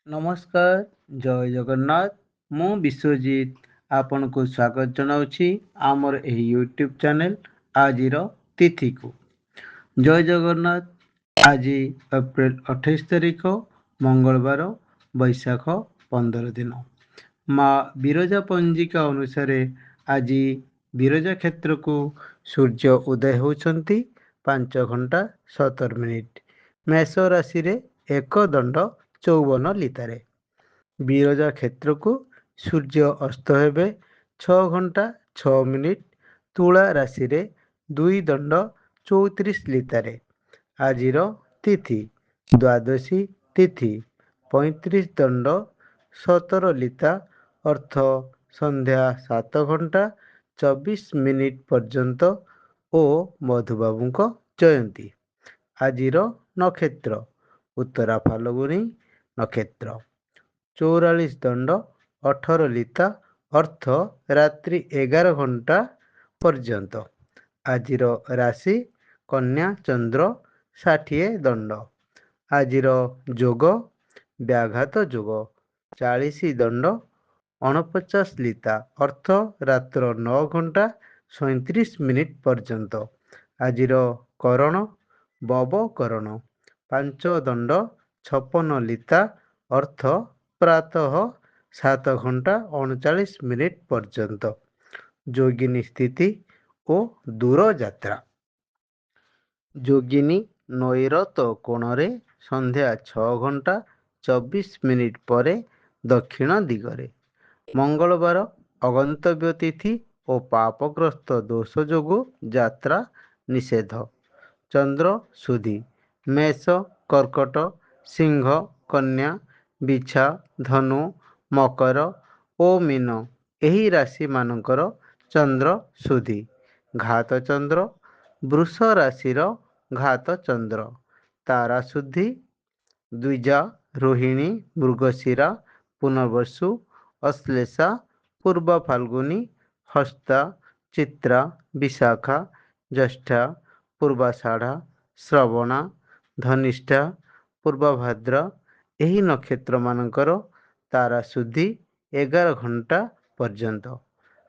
ନମସ୍କାର, ଜୟ ଜଗନ୍ନାଥ। ମୁଁ ବିଶ୍ୱଜିତ ଆପଣଙ୍କୁ ସ୍ୱାଗତ ଜଣାଉଛି ଆମର ଏହି ୟୁଟ୍ୟୁବ୍ ଚ୍ୟାନେଲ୍ ଆଜିର ତିଥିକୁ। ଜୟ ଜଗନ୍ନାଥ। ଆଜି ଏପ୍ରିଲ 28 ତାରିଖ ମଙ୍ଗଳବାର, ବୈଶାଖ 15 ଦିନ। ମା ବିରଜା ପଞ୍ଜିକା ଅନୁସାରେ ଆଜି ବିରଜା କ୍ଷେତ୍ରକୁ ସୂର୍ଯ୍ୟ ଉଦୟ ହେଉଛନ୍ତି 5 ଘଣ୍ଟା 17 ମିନିଟ୍। ମେଷ ରାଶିରେ 1 ଦଣ୍ଡ 54 ଲିତାରେ। ବିରଜା କ୍ଷେତ୍ରକୁ ସୂର୍ଯ୍ୟ ଅସ୍ତ ହେବେ 6 ଘଣ୍ଟା 6 ମିନିଟ୍। ତୁଳା ରାଶିରେ 2 ଦଣ୍ଡ 34 ଲିତାରେ। ଆଜିର ତିଥି ଦ୍ୱାଦଶୀ ତିଥି 35 ଦଣ୍ଡ 17 ଲିତା ଅର୍ଥ ସନ୍ଧ୍ୟା 7 ଘଣ୍ଟା 24 ମିନିଟ୍ ପର୍ଯ୍ୟନ୍ତ ଓ ମଧୁବାବୁଙ୍କ ଜୟନ୍ତୀ। ଆଜିର ନକ୍ଷତ୍ର ଉତ୍ତରା ଫାଲ୍ଗୁନୀ ନକ୍ଷତ୍ର। 44 ଦଣ୍ଡ 18 ଲିତା ଅର୍ଥ ରାତ୍ରି 11 ଘଣ୍ଟା ପର୍ଯ୍ୟନ୍ତ। ଆଜିର ରାଶି କନ୍ୟା ଚନ୍ଦ୍ର 60 ଦଣ୍ଡ। ଆଜିର ଯୋଗ ବ୍ୟାଘାତ ଯୋଗ। 40 ଦଣ୍ଡ 49 ଲିତା ଅର୍ଥ ରାତ୍ର 9 ଘଣ୍ଟା 37 ମିନିଟ୍ ପର୍ଯ୍ୟନ୍ତ। ଆଜିର କରଣ ବବ କରଣ। 5 ଦଣ୍ଡ 56 ଲିତା ଅର୍ଥ ପ୍ରାତଃ 7 ଘଣ୍ଟା 39 ମିନିଟ୍ ପର୍ଯ୍ୟନ୍ତ। ଯୋଗିନୀ ସ୍ଥିତି ଓ ଦୂରଯାତ୍ରା। ଯୋଗିନୀ ନୈରତ କୋଣରେ ସନ୍ଧ୍ୟା 6 ଘଣ୍ଟା 24 ମିନିଟ୍ ପରେ ଦକ୍ଷିଣ ଦିଗରେ। ମଙ୍ଗଳବାର ଅଗନ୍ତବ୍ୟ ତିଥି ଓ ପାପଗ୍ରସ୍ତ ଦୋଷ ଯୋଗୁଁ ଯାତ୍ରା ନିଷେଧ। ଚନ୍ଦ୍ର ସୁଧୀ ମେଷ, କର୍କଟ, ସିଂହ, କନ୍ୟା, ବିଛା, ଧନୁ, ମକର ଓ ମୀନ ଏହି ରାଶିମାନଙ୍କର ଚନ୍ଦ୍ର ସୁଧୀ। ଘାତ ଚନ୍ଦ୍ର ବୃଷ ରାଶିର ଘାତ ଚନ୍ଦ୍ର। ତାରା ଶୁଦ୍ଧି ଦ୍ୱିଜା, ରୋହିଣୀ, ମୃଗଶିରା, ପୁନର୍ବସୁ, ଅଶ୍ଳେଷା, ପୂର୍ବ ଫାଲ୍ଗୁନୀ, ହସ୍ତା, ଚିତ୍ରା, ବିଶାଖା, ଜ୍ୟେଷ୍ଠା, ପୂର୍ବାଷାଢ଼ା, ଶ୍ରବଣା, ଧନିଷ୍ଠା, ପୂର୍ବଭାଦ୍ର ଏହି ନକ୍ଷତ୍ରମାନଙ୍କର ତାରା ଶୁଦ୍ଧି 11 ଘଣ୍ଟା ପର୍ଯ୍ୟନ୍ତ।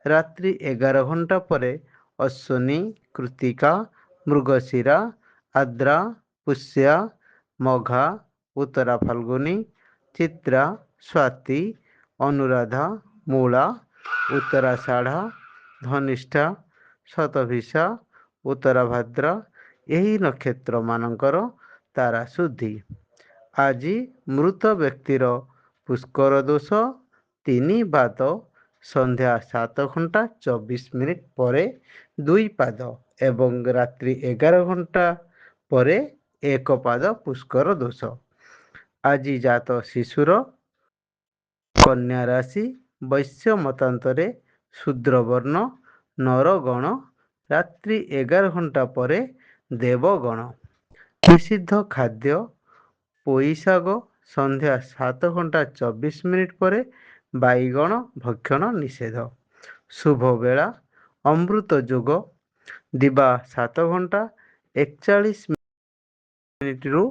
ରାତ୍ରି 11 ଘଣ୍ଟା ପରେ ଅଶ୍ୱିନୀ, କୃତ୍ତିକା, ମୃଗଶିରା, ଆଦ୍ରା, ପୁଷ୍ୟା, ମଘା, ଉତ୍ତରା ଫାଲ୍ଗୁନୀ, ଚିତ୍ରା, ସ୍ୱାତି, ଅନୁରାଧା, ମୂଳା, ଉତ୍ତରାଷାଢ଼ା, ଧନିଷ୍ଠା, ଶତଭିଷା, ଉତ୍ତରାଭାଦ୍ରା ଏହି ନକ୍ଷତ୍ରମାନଙ୍କର ତାରା ଶୁଦ୍ଧି। ଆଜି ମୃତ ବ୍ୟକ୍ତିର ପୁଷ୍କର ଦୋଷ 3 ପାଦ ସନ୍ଧ୍ୟା 7 ଘଣ୍ଟା 24 ମିନିଟ୍ ପରେ 2 ପାଦ ଏବଂ ରାତ୍ରି 11 ଘଣ୍ଟା ପରେ 1 ପାଦ ପୁଷ୍କର ଦୋଷ। ଆଜି ଜାତ ଶିଶୁର କନ୍ୟା ରାଶି ବୈଶ୍ୟ ମତାନ୍ତରେ ଶୂଦ୍ରବର୍ଣ୍ଣ ନରଗଣ। ରାତ୍ରି 11 ଘଣ୍ଟା ପରେ ଦେବଗଣ। ନିଷିଦ୍ଧ ଖାଦ୍ୟ ପୋଇ ଶାଗ ସନ୍ଧ୍ୟା 7 ଘଣ୍ଟା 24 ମିନିଟ୍ ପରେ ବାଇଗଣ ଭକ୍ଷଣ ନିଷେଧ। ଶୁଭ ବେଳା ଅମୃତ ଯୋଗ ଦିବା 7 ଘଣ୍ଟା 41 ମିନିଟ୍ରୁ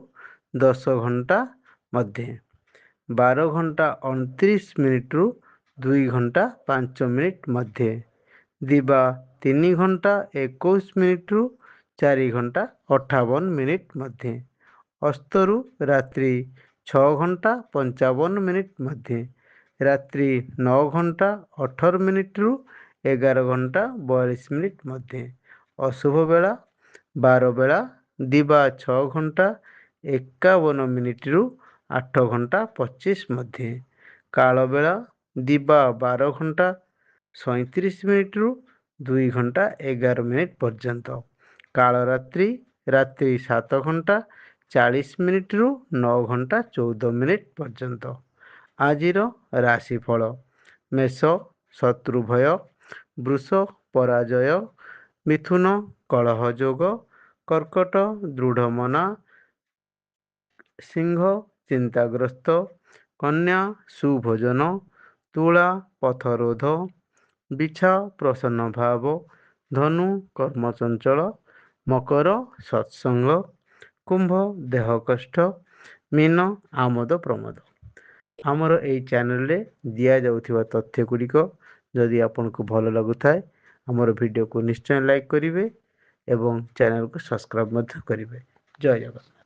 10 ଘଣ୍ଟା ମଧ୍ୟେ। 12 ଘଣ୍ଟା 29 ମିନିଟ୍ରୁ 2 ଘଣ୍ଟା 5 ମିନିଟ୍ ମଧ୍ୟେ। ଦିବା 3 ଘଣ୍ଟା 21 ମିନିଟ୍ରୁ 4 ଘଣ୍ଟା 58 ମିନିଟ୍ ମଧ୍ୟେ। ଅସ୍ତରୁ ରାତ୍ରି 6 ଘଣ୍ଟା 55 ମିନିଟ୍ ମଧ୍ୟେ। ରାତ୍ରି 9 ଘଣ୍ଟା 18 ମିନିଟ୍ରୁ 11 ଘଣ୍ଟା 42 ମିନିଟ୍ ମଧ୍ୟେ। ଅଶୁଭ ବେଳା ବାର ବେଳା ଦିବା 6 ଘଣ୍ଟା 51 ମିନିଟ୍ରୁ 8 ଘଣ୍ଟା 25 ମଧ୍ୟେ। କାଳବେଳା ଦିବା 12 ଘଣ୍ଟା 37 ମିନିଟ୍ରୁ 2 ଘଣ୍ଟା 11 ମିନିଟ୍ ପର୍ଯ୍ୟନ୍ତ। କାଳରାତ୍ରି ରାତ୍ରି 7 ଘଣ୍ଟା 40 ମିନିଟ୍ରୁ 9 ଘଣ୍ଟା 14 ମିନିଟ୍ ପର୍ଯ୍ୟନ୍ତ। ଆଜିର ରାଶିଫଳ ମେଷ ଶତ୍ରୁ ଭୟ, ବୃଷ ପରାଜୟ, ମିଥୁନ କଳହ ଯୋଗ, କର୍କଟ ଦୃଢ଼ମନା, ସିଂହ ଚିନ୍ତାଗ୍ରସ୍ତ, କନ୍ୟା ସୁଭୋଜନ, ତୁଳା ପଥରୋଧ, ବିଛା ପ୍ରସନ୍ନ ଭାବ, ଧନୁ କର୍ମଚଞ୍ଚଳ, ମକର ସତ୍ସଙ୍ଗ, କୁମ୍ଭ ଦେହ କଷ୍ଟ, ମୀନ ଆମୋଦ ପ୍ରମୋଦ। ଆମର ଏହି ଚ୍ୟାନେଲରେ ଦିଆଯାଉଥିବା ତଥ୍ୟ ଗୁଡ଼ିକ ଯଦି ଆପଣଙ୍କୁ ଭଲ ଲାଗୁଥାଏ ଆମର ଭିଡ଼ିଓକୁ ନିଶ୍ଚୟ ଲାଇକ୍ କରିବେ ଏବଂ ଚ୍ୟାନେଲକୁ ସବସ୍କ୍ରାଇବ୍ ମଧ୍ୟ କରିବେ। ଜୟ ଜଗନ୍ନାଥ।